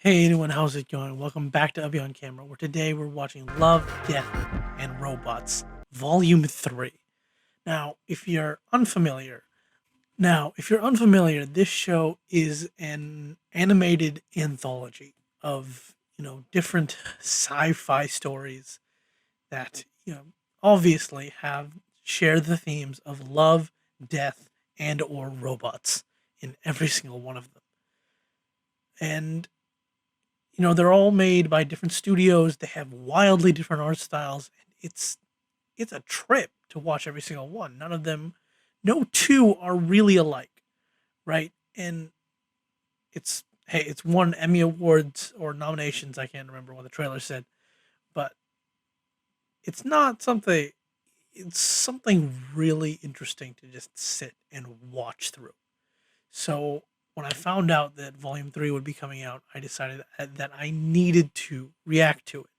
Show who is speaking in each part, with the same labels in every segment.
Speaker 1: Hey anyone, how's it going? Welcome back to Abhi on Camera, where today we're watching Love, Death, and Robots, Volume 3. Now, if you're unfamiliar, this show is an animated anthology of, different sci-fi stories that, obviously have share the themes of love, death, and or robots in every single one of them. And they're all made by different studios. They have wildly different art styles. And it's a trip to watch every single one. None of them, no two are really alike, right? And it's won Emmy awards or nominations. I can't remember what the trailer said, but it's not something. It's something really interesting to just sit and watch through. So when I found out that Volume 3 would be coming out, I decided that I needed to react to it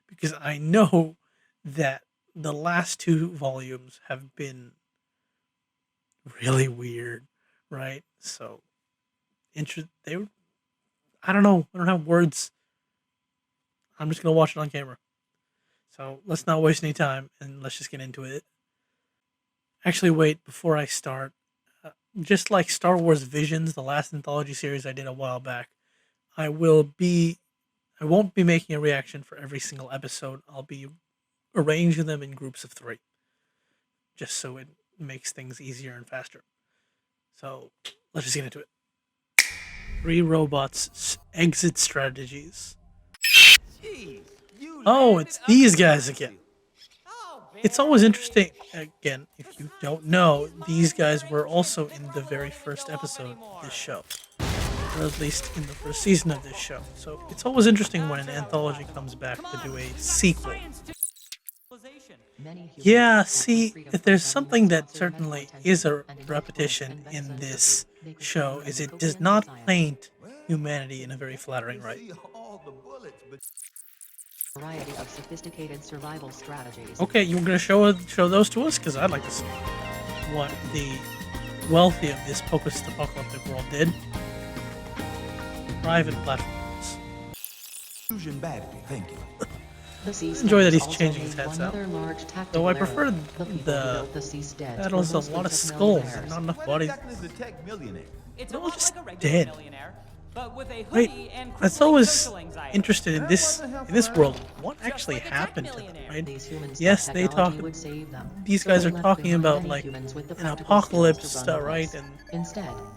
Speaker 1: because I know that the last two volumes have been really weird, right? So, they were, I don't know. I don't have words. I'm just going to watch it on camera. So let's not waste any time and let's just get into it. Actually, wait, before I start, just like Star Wars Visions, the last anthology series I did a while back, I won't be making a reaction for every single episode. I'll be arranging them in groups of 3, just so it makes things easier and faster. So let's just get into it. 3 robots exit strategies. Oh, it's these guys again. It's always interesting, again, if you don't know, these guys were also in the very first episode of this show. Or at least in the first season of this show. So it's always interesting when an anthology comes back to do a sequel. Yeah, see, if there's something that certainly is a repetition in this show, is it does not paint humanity in a very flattering light.
Speaker 2: Variety of sophisticated survival strategies.
Speaker 1: Okay, you were gonna show those to us? Because I'd like to see what the wealthy of this post-apocalyptic world did. Private platforms.
Speaker 3: Fusion battery, thank you.
Speaker 1: Enjoy that he's changing his heads out. Though I prefer the that was a lot of skulls and not enough bodies. They're all just dead. Wait, that's always interested in this world. What actually happened to them, right? Yes, they talk. These guys are talking about like an apocalypse, right, and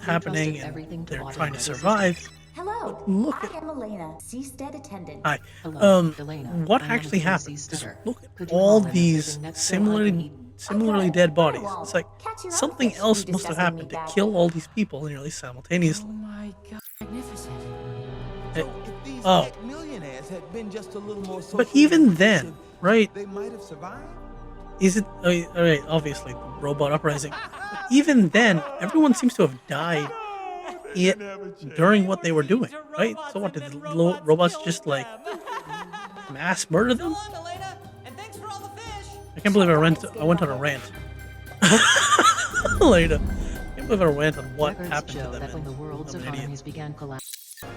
Speaker 1: happening, and they're trying to survive.
Speaker 4: Hello,
Speaker 1: Look
Speaker 4: I
Speaker 1: at
Speaker 4: am Elena, seastead attendant.
Speaker 1: hi.
Speaker 2: Elena,
Speaker 1: What
Speaker 2: I'm
Speaker 1: actually
Speaker 2: the
Speaker 1: happened?
Speaker 2: seasteader.
Speaker 1: Look at
Speaker 2: Could you
Speaker 1: all
Speaker 2: call in
Speaker 1: these
Speaker 2: everything next door I can
Speaker 1: similarly
Speaker 4: eat?
Speaker 1: dead
Speaker 4: Okay,
Speaker 1: bodies.
Speaker 4: well,
Speaker 1: It's like
Speaker 4: catch your
Speaker 1: something
Speaker 4: outfit,
Speaker 1: else
Speaker 4: you
Speaker 1: must have
Speaker 4: disgusting
Speaker 1: happened to
Speaker 4: meatbag.
Speaker 1: kill all these people nearly simultaneously.
Speaker 5: My god, magnificent.
Speaker 1: Eh,
Speaker 3: So if these
Speaker 1: oh.
Speaker 3: tech millionaires had been just a little more
Speaker 1: But
Speaker 3: socially
Speaker 1: even then,
Speaker 3: inclusive,
Speaker 1: right?
Speaker 3: they might have survived.
Speaker 1: Is it? Alright, obviously, the robot uprising. But even then, everyone seems to have died during what they were doing, right? So what, did the robots just, like, mass murder them? I can't believe I went on a rant. Later. I can't believe I went on what
Speaker 2: Records
Speaker 1: happened to
Speaker 2: show
Speaker 1: them.
Speaker 2: that when the world's
Speaker 1: I'm an idiot.
Speaker 2: economies began collapsing.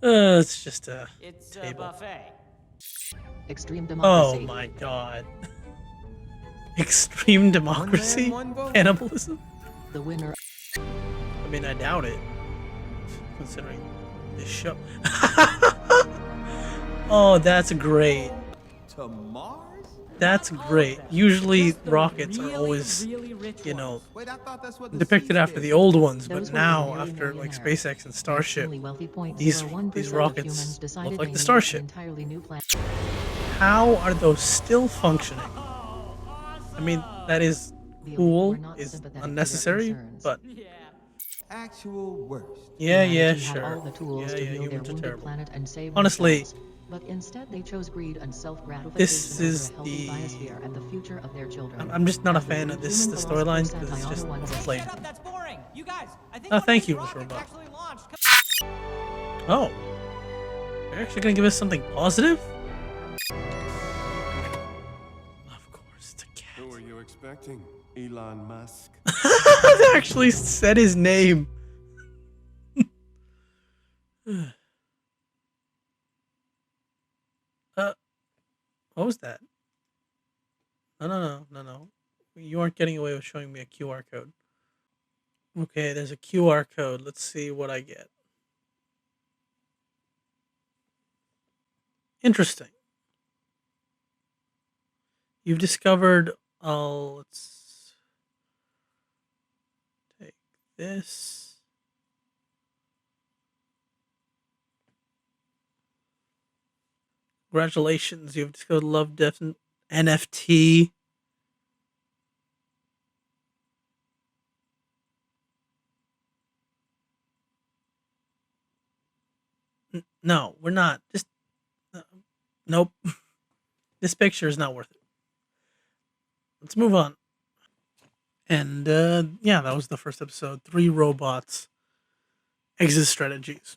Speaker 1: It's just a
Speaker 5: It's a
Speaker 1: table.
Speaker 5: buffet.
Speaker 2: Extreme
Speaker 1: Oh
Speaker 2: democracy.
Speaker 1: my god. Extreme democracy?
Speaker 3: One man, one vote.
Speaker 1: Cannibalism?
Speaker 2: The winner.
Speaker 1: I mean, I doubt it. Considering this show. Oh, that's great.
Speaker 3: To Mars?
Speaker 1: That's great. Usually rockets are always, you know,
Speaker 3: Wait, I thought that's what the
Speaker 1: depicted
Speaker 3: sea
Speaker 1: after
Speaker 3: said.
Speaker 1: the old ones,
Speaker 2: Those
Speaker 1: but
Speaker 2: were
Speaker 1: now
Speaker 2: ordinary
Speaker 1: after like
Speaker 2: millionaires.
Speaker 1: SpaceX and Starship,
Speaker 2: Extremely wealthy points
Speaker 1: these
Speaker 2: where 1%
Speaker 1: these
Speaker 2: of
Speaker 1: rockets
Speaker 2: humans decided
Speaker 1: look like
Speaker 2: they
Speaker 1: the
Speaker 2: needed
Speaker 1: Starship.
Speaker 2: an entirely new planet.
Speaker 1: How are those still functioning? I mean, that is
Speaker 2: The elite
Speaker 1: cool,
Speaker 2: were not
Speaker 1: is
Speaker 2: sympathetic to their
Speaker 1: unnecessary,
Speaker 2: concerns.
Speaker 1: but
Speaker 3: Actual worst.
Speaker 1: yeah,
Speaker 2: Humanity had
Speaker 1: sure.
Speaker 2: all the tools
Speaker 1: Yeah,
Speaker 2: to
Speaker 1: yeah,
Speaker 2: heal their
Speaker 1: humans are
Speaker 2: wounded
Speaker 1: terrible.
Speaker 2: planet and save
Speaker 1: Honestly,
Speaker 2: themselves. But instead they chose greed and self-gratification
Speaker 1: This is
Speaker 2: over a healthy
Speaker 1: the-
Speaker 2: biosphere and the future of their children.
Speaker 1: I'm just not a
Speaker 2: As
Speaker 1: fan of this
Speaker 2: human
Speaker 1: the
Speaker 2: philosopher
Speaker 1: storyline because it's
Speaker 2: Santayana
Speaker 1: just
Speaker 2: once said,
Speaker 1: plain.
Speaker 5: That's boring. You guys, I think
Speaker 1: Oh,
Speaker 5: one of
Speaker 1: thank
Speaker 5: these
Speaker 1: you, Mr.
Speaker 5: rockets
Speaker 1: Robot.
Speaker 5: actually launched.
Speaker 1: Oh, you're actually gonna give us something positive? Of course, it's a cat.
Speaker 6: Who are you expecting? Elon Musk?
Speaker 1: They actually said his name. uh, what was that? No. You aren't getting away with showing me a QR code. Okay, there's a QR code. Let's see what I get. Interesting. You've discovered. Oh, let's take this. Congratulations, you've discovered Love, Death, and NFT. No, we're not. Just nope. This picture is not worth it. Let's move on. And yeah, that was the first episode. 3 robots, exit strategies.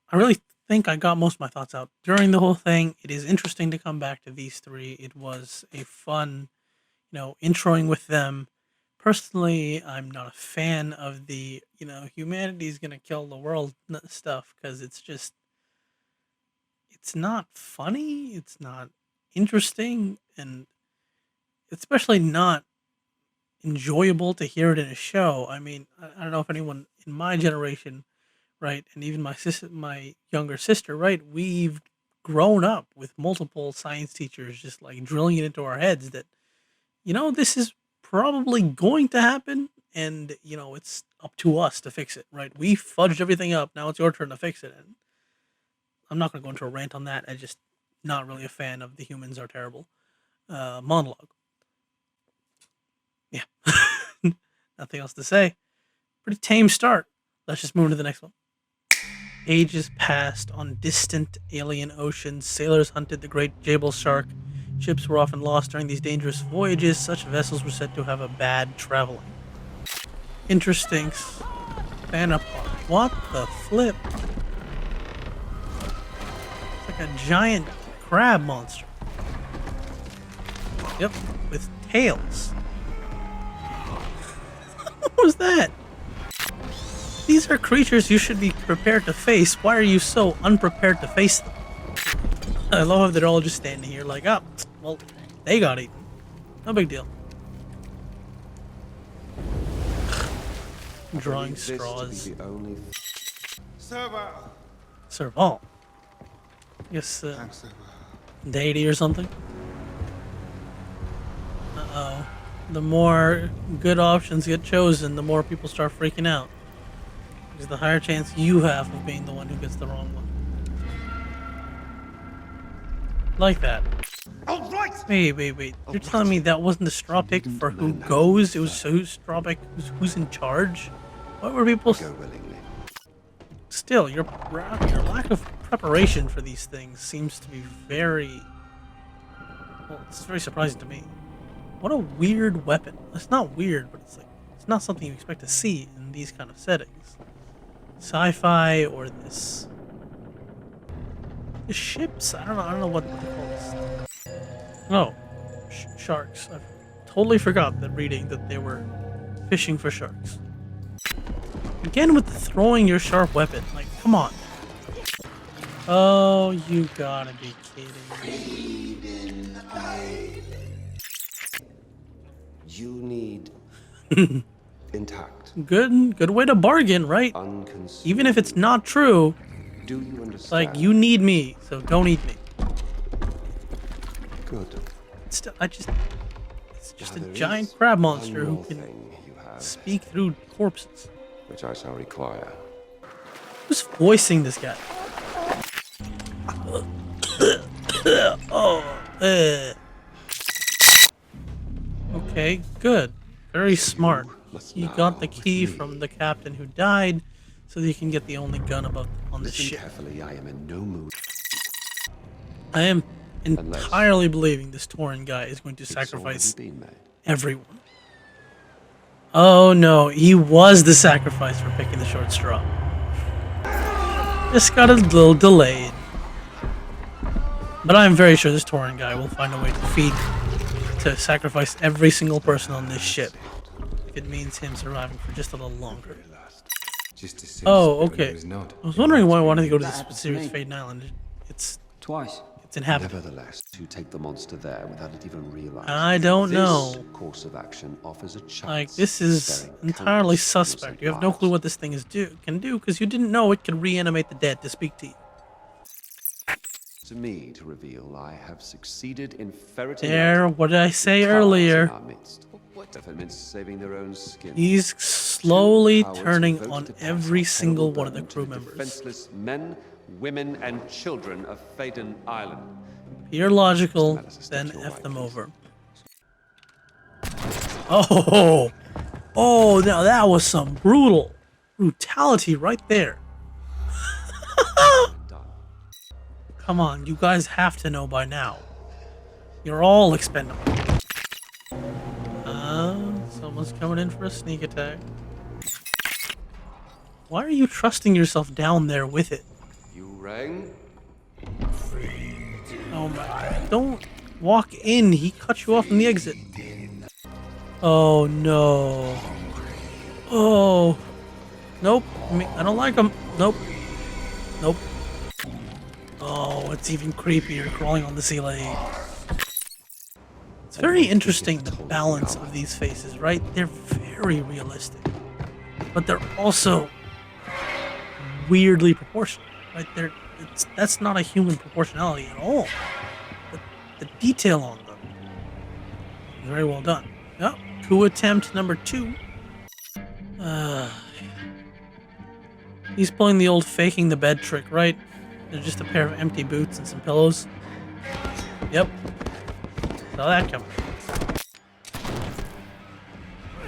Speaker 1: I really think I got most of my thoughts out during the whole thing. It is interesting to come back to these 3. It was a fun, introing with them. Personally, I'm not a fan of the, humanity's gonna kill the world stuff, because it's not funny, it's not interesting, and especially not enjoyable to hear it in a show. I mean, I don't know if anyone in my generation, right, and even my younger sister, right, we've grown up with multiple science teachers just like drilling it into our heads that, this is probably going to happen, and it's up to us to fix it, right? We fudged everything up. Now it's your turn to fix it. And I'm not going to go into a rant on that. I just not really a fan of the humans are terrible monologue. Yeah, nothing else to say. Pretty tame start. Let's just move to the next one. Ages passed on distant alien oceans. Sailors hunted the great Jabal shark. Ships were often lost during these dangerous voyages. Such vessels were said to have a bad traveling. Interesting. Banapart. What the flip? It's like a giant crab monster. Yep, with tails. What was that? These are creatures you should be prepared to face. Why are you so unprepared to face them? I love how they're all just standing here like, oh, well, they got eaten. No big deal. Drawing straws. Serval. I guess deity or something. Uh-oh. The more good options get chosen, the more people start freaking out. Because the higher chance you have of being the one who gets the wrong one. Like that. Wait. You're telling me that wasn't the straw pick for who goes? It was who's straw pick, who's in charge? What were people... Still, your lack of preparation for these things seems to be very... Well, it's very surprising to me. What a weird weapon. It's not weird, but it's not something you expect to see in these kind of settings. Sci-fi or this... The ships? I don't know what they call this. Oh, sharks. I totally forgot that reading that they were fishing for sharks. Again with the throwing your sharp weapon. Like, come on. Oh, you gotta be kidding me.
Speaker 6: You need intact.
Speaker 1: Good way to bargain, right? Even if it's not true.
Speaker 6: Do you understand?
Speaker 1: Like, you need me, so don't eat me.
Speaker 6: Good.
Speaker 1: It's just a giant crab monster who can speak through corpses.
Speaker 6: Which I shall require.
Speaker 1: Who's voicing this guy? Okay, good. Very smart. You got the key from the captain who died, so that you can get the only gun on the ship.
Speaker 6: Carefully, I am in no mood.
Speaker 1: I am entirely believing this Tauren guy is going to sacrifice everyone. Oh no, he was the sacrifice for picking the short straw. Just got a little delayed. But I'm very sure this Tauren guy will find a way to sacrifice every single person on this ship. If it means him surviving for just a little longer.
Speaker 7: Just as soon
Speaker 1: Oh,
Speaker 7: as it
Speaker 1: okay.
Speaker 7: was not.
Speaker 1: I was wondering why I wanted to go to
Speaker 8: That
Speaker 1: this
Speaker 8: happened to
Speaker 1: serious
Speaker 8: me.
Speaker 1: Faden Island. It's
Speaker 8: Twice.
Speaker 1: inhabited.
Speaker 6: Nevertheless, you take the monster there without it even realizing.
Speaker 1: I don't
Speaker 6: this
Speaker 1: know.
Speaker 6: course of action offers a chance.
Speaker 1: Like, this is
Speaker 6: sparing
Speaker 1: entirely
Speaker 6: countless
Speaker 1: suspect.
Speaker 6: innocent
Speaker 1: You have no clue
Speaker 6: lives.
Speaker 1: what this thing can do, because you didn't know it can reanimate the dead to speak to you.
Speaker 6: To me to reveal I have succeeded in ferreting
Speaker 1: There,
Speaker 6: out
Speaker 1: what did I say
Speaker 6: cowards in
Speaker 1: earlier?
Speaker 6: our midst. What if it means saving their own skin?
Speaker 1: He's slowly
Speaker 6: Two cowards
Speaker 1: turning
Speaker 6: who voted
Speaker 1: on
Speaker 6: to pass
Speaker 1: every
Speaker 6: a
Speaker 1: single
Speaker 6: terrible
Speaker 1: one of the
Speaker 6: burden to
Speaker 1: crew
Speaker 6: the
Speaker 1: members.
Speaker 6: defenseless men, women, and children of Faden Island.
Speaker 1: Pure logical,
Speaker 6: Mr. Malice,
Speaker 1: then
Speaker 6: step to your
Speaker 1: F
Speaker 6: right,
Speaker 1: them
Speaker 6: please.
Speaker 1: over. Oh, oh, now that was some brutality right there.
Speaker 6: Done.
Speaker 1: Come on, you guys have to know by now. You're all expendable. Someone's coming in for a sneak attack. Why are you trusting yourself down there with it?
Speaker 6: You rang?
Speaker 1: Oh my god. Don't walk in. He cut you off from the exit. Oh no. Oh. Nope. I don't like him. Nope. Nope. Oh, it's even creepier crawling on the ceiling. It's very interesting, the balance of these faces, right? They're very realistic. But they're also weirdly proportional, right? That's not a human proportionality at all. The detail on them is very well done. Yep. Coup attempt number 2. He's pulling the old faking the bed trick, right? They're just a pair of empty boots and some pillows. Yep. Saw that coming.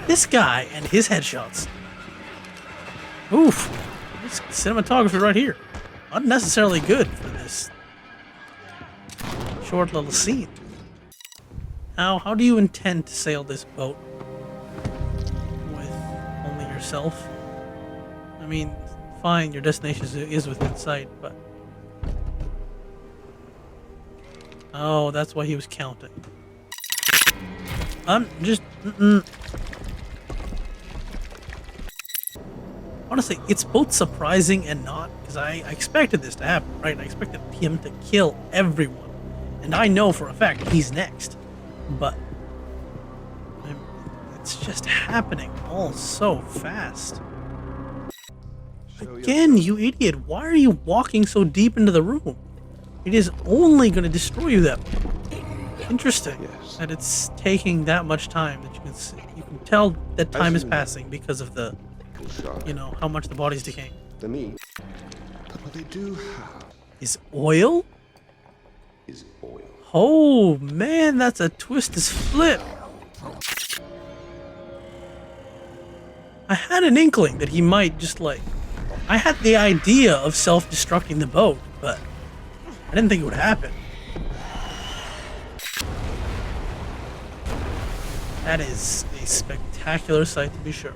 Speaker 1: This guy and his headshots. Oof. This cinematography right here. Unnecessarily good for this short little scene. Now, how do you intend to sail this boat? With only yourself? I mean, fine, your destination is within sight, but... Oh, that's why he was counting. I'm just... Honestly, it's both surprising and not, because I expected this to happen, right? I expected him to kill everyone. And I know for a fact he's next. But... it's just happening all so fast. Again, you idiot, why are you walking so deep into the room? It is only going to destroy you that way. Interesting that it's taking that much time that you can see. You can tell that time is passing because of the, how much the body's decaying.
Speaker 6: The meat. But what they do have
Speaker 1: Is oil?
Speaker 6: is oil.
Speaker 1: Oh man, that's a twist as flip. I had an inkling that he might just I had the idea of self-destructing the boat, but I didn't think it would happen. That is a spectacular sight to be sure.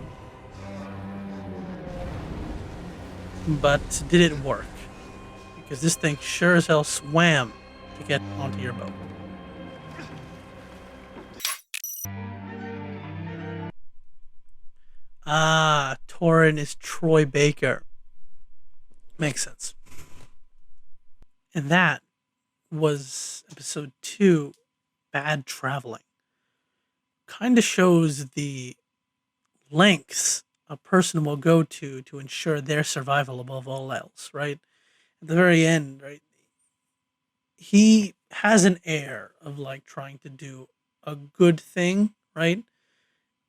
Speaker 1: But did it work? Because this thing sure as hell swam to get onto your boat. Ah, Torin is Troy Baker. Makes sense. And that was episode 2, Bad Traveling. Kind of shows the lengths a person will go to ensure their survival above all else, right? At the very end, right? He has an air of trying to do a good thing, right?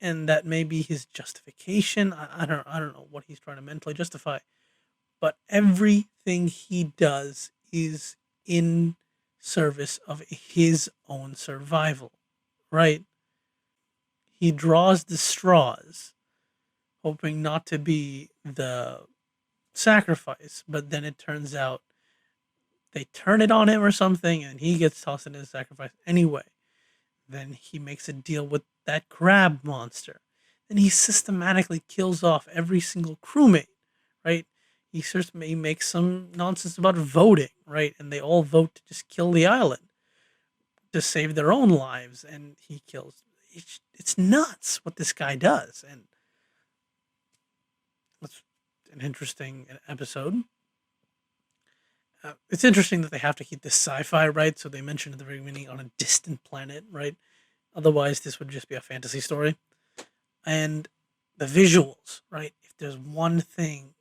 Speaker 1: And that may be his justification. I don't know what he's trying to mentally justify. But everything he does is in service of his own survival, right? He draws the straws, hoping not to be the sacrifice, but then it turns out they turn it on him or something, and he gets tossed into the sacrifice anyway. Then he makes a deal with that crab monster. Then he systematically kills off every single crewmate, right? He makes some nonsense about voting, right? And they all vote to just kill the island to save their own lives, and he kills. It's nuts what this guy does, and an interesting episode. It's interesting that they have to keep this sci-fi, right? So they mentioned at the very beginning on a distant planet, right? Otherwise, this would just be a fantasy story. And the visuals, right? If there's one thing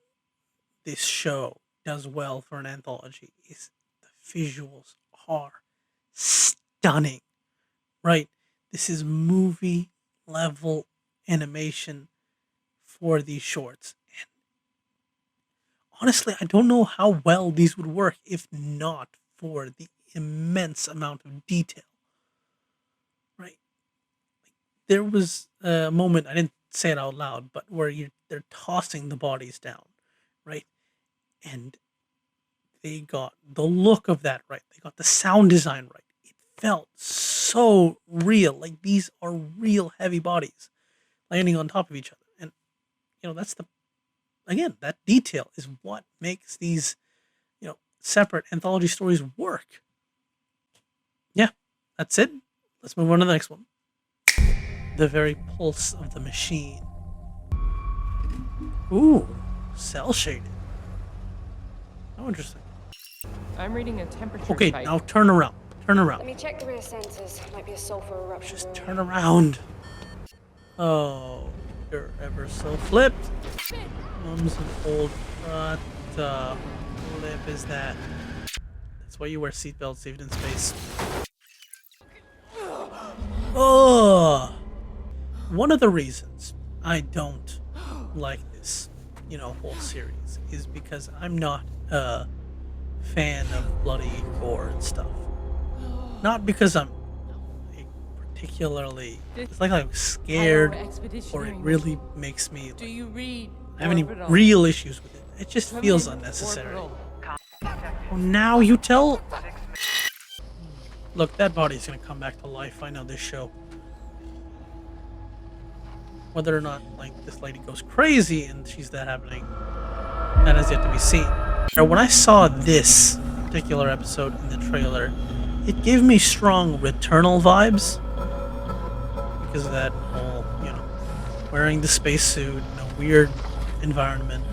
Speaker 1: this show does well for an anthology, is the visuals are stunning, right? This is movie level animation for these shorts. And honestly, I don't know how well these would work if not for the immense amount of detail, right? There was a moment, I didn't say it out loud, but where they're tossing the bodies down, right? And they got the look of that right. They got the sound design right. It felt so real. Like these are real heavy bodies landing on top of each other. And that's that detail is what makes these, separate anthology stories work. Yeah, that's it. Let's move on to the next one. The very pulse of the machine. Ooh, cell shaded. How interesting.
Speaker 7: I'm reading a temperature
Speaker 1: Okay,
Speaker 7: spike.
Speaker 1: now turn around. Turn around.
Speaker 8: Let me check the rear sensors. Might be a sulfur eruption.
Speaker 1: Just
Speaker 8: brewing.
Speaker 1: turn around. Oh, you're ever so flipped. Mom's an old what flip is that? That's why you wear seatbelts even in space. Oh, one of the reasons I don't like this, whole series is because I'm not a fan of bloody gore and stuff. Not because I'm particularly, it's like I'm scared or it really makes me
Speaker 7: Do you read
Speaker 1: I have any
Speaker 7: orbital?
Speaker 1: real issues with it. It just
Speaker 7: Come
Speaker 1: feels
Speaker 7: in,
Speaker 1: unnecessary.
Speaker 7: orbital.
Speaker 1: Oh, now you tell. Look, that body's gonna come back to life. I know this show. Whether or not this lady goes crazy and she's that happening, that has yet to be seen. Now, when I saw this particular episode in the trailer, it gave me strong Returnal vibes because of that whole, wearing the spacesuit in a weird environment.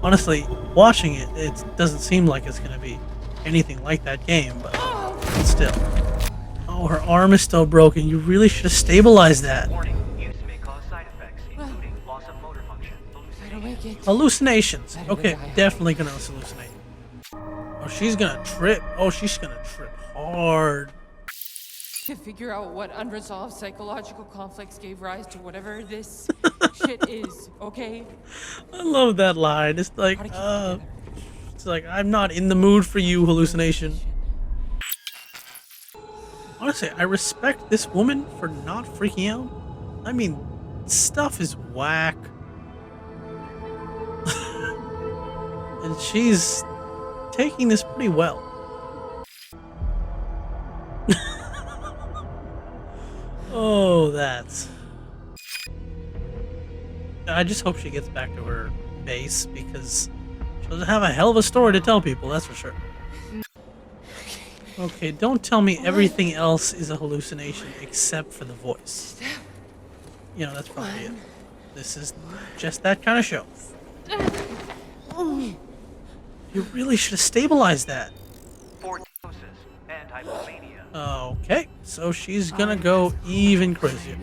Speaker 1: Honestly, watching it, it doesn't seem like it's gonna be anything like that game, but still. Oh, her arm is still broken. You really should have stabilized that.
Speaker 5: Warning, use may cause side effects, including loss of motor function,
Speaker 7: Better make it.
Speaker 1: Hallucinations.
Speaker 7: Better
Speaker 1: Okay,
Speaker 7: die.
Speaker 1: definitely gonna hallucinate. Oh, she's gonna trip. Oh, she's gonna trip hard.
Speaker 7: To figure out what unresolved psychological conflicts gave rise to whatever this shit is, okay?
Speaker 1: I love that line. It's like,
Speaker 7: How to keep together.
Speaker 1: it's like I'm not in the mood for you, hallucination. Honestly, I respect this woman for not freaking out. I mean, stuff is whack. And she's taking this pretty well. Oh, that's... I just hope she gets back to her base because she'll have a hell of a story to tell people, that's for sure. Okay, don't tell me everything else is a hallucination except for the voice. That's probably it. This is just that kind of show. You really should have stabilized that.
Speaker 5: for doses, and hypomania.
Speaker 1: Okay, so she's gonna go even crazier.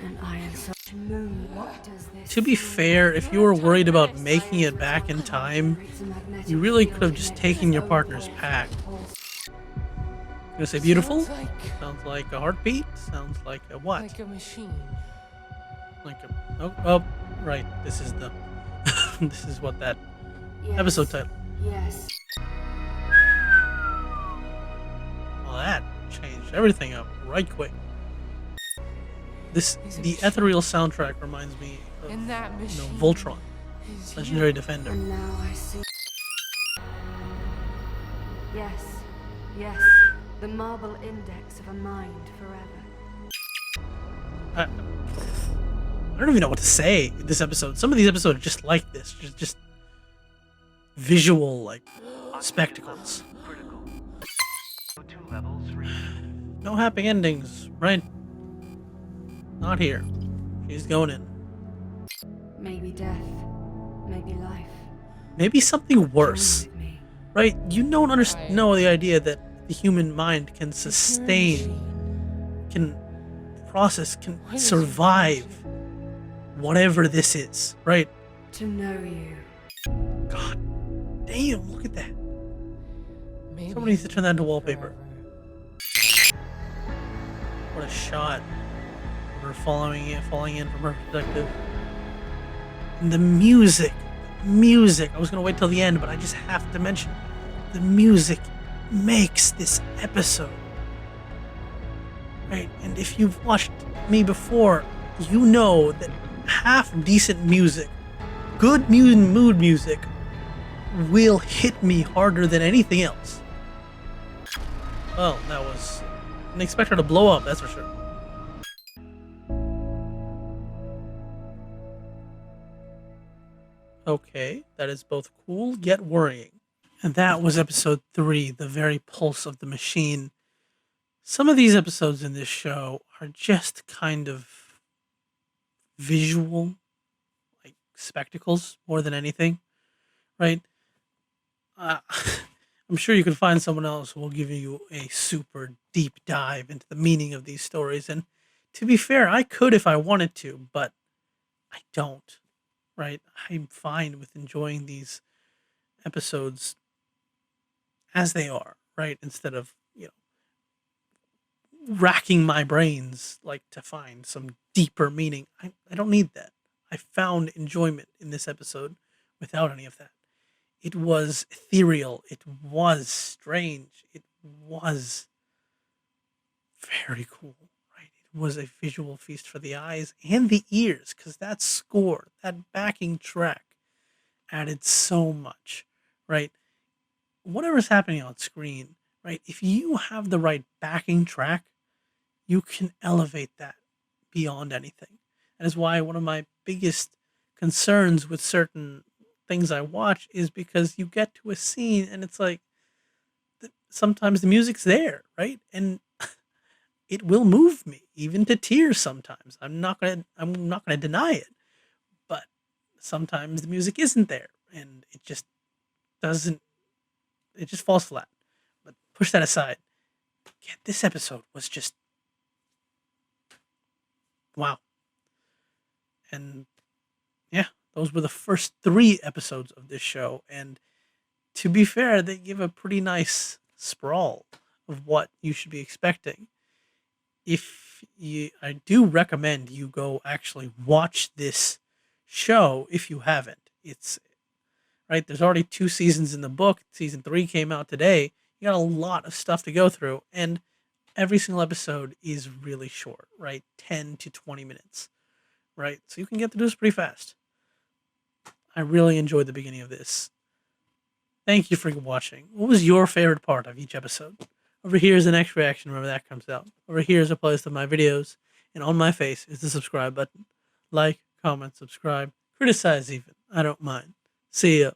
Speaker 1: To be fair, if you were worried about making it back in time, you really could have just taken your partner's pack. Gonna say beautiful? Sounds like a heartbeat? Sounds like a what?
Speaker 7: Like a machine.
Speaker 1: Like a... Oh, right. This is the... this is what that episode title.
Speaker 8: Yes.
Speaker 1: Well, that changed everything up right quick. The ethereal soundtrack reminds me of,
Speaker 7: And that machine
Speaker 1: Voltron,
Speaker 7: is
Speaker 1: Legendary
Speaker 7: you.
Speaker 1: Defender.
Speaker 8: And now I see. Yes. Yes. The marble index of a mind forever.
Speaker 1: I don't even know what to say in this episode. Some of these episodes are just like this, just visual spectacles.
Speaker 5: Critical. O2 levels reached.
Speaker 1: No happy endings, right? Not here. She's going in.
Speaker 8: Maybe death. Maybe life.
Speaker 1: maybe something worse,
Speaker 8: Join with me.
Speaker 1: right? You don't
Speaker 7: Right.
Speaker 1: know the idea that the human mind can
Speaker 7: If you're a
Speaker 1: sustain,
Speaker 7: machine,
Speaker 1: can process, can
Speaker 7: what is your
Speaker 1: survive
Speaker 7: function?
Speaker 1: whatever this is, right?
Speaker 8: To know you.
Speaker 1: God damn, look at that.
Speaker 7: Maybe
Speaker 1: Somebody needs to turn that into wallpaper.
Speaker 7: forever.
Speaker 1: What a shot. We're falling in from her perspective. And the music. I was gonna wait till the end, but I just have to mention the music makes this episode. Right? And if you've watched me before, you know that half decent music, good mood music, will hit me harder than anything else. Well, that was an expected to blow up, that's for sure. Okay, that is both cool yet worrying. And that was episode 3, The Very Pulse of the Machine. Some of these episodes in this show are just kind of visual, like spectacles more than anything, right? Uh, I'm sure you can find someone else who will give you a super deep dive into the meaning of these stories. And to be fair, I could if I wanted to, but I don't, right? I'm fine with enjoying these episodes as they are, right? Instead of, racking my brains like to find some deeper meaning. I don't need that. I found enjoyment in this episode without any of that. It was ethereal. It was strange. It was very cool, right? It was a visual feast for the eyes and the ears because that score, that backing track added so much, right? Whatever's happening on screen, right? If you have the right backing track, you can elevate that beyond anything. That is why one of my biggest concerns with certain things I watch is because you get to a scene and it's like sometimes the music's there, right? And it will move me even to tears sometimes. I'm not going to deny it. But sometimes the music isn't there and it just doesn't it just falls flat. But push that aside. Yeah, this episode was just wow. And yeah, those were the first 3 episodes of this show. And to be fair, they give a pretty nice sprawl of what you should be expecting. I do recommend you go actually watch this show if you haven't. It's right. There's already 2 seasons in the book. Season 3 came out today. You got a lot of stuff to go through, and every single episode is really short, right? 10 to 20 minutes, right? So you can get through this pretty fast. I really enjoyed the beginning of this. Thank you for watching. What was your favorite part of each episode? Over here is the next reaction whenever that comes out. Over here is a playlist of my videos, and on my face is the subscribe button. Like, comment, subscribe, criticize even. I don't mind. See ya.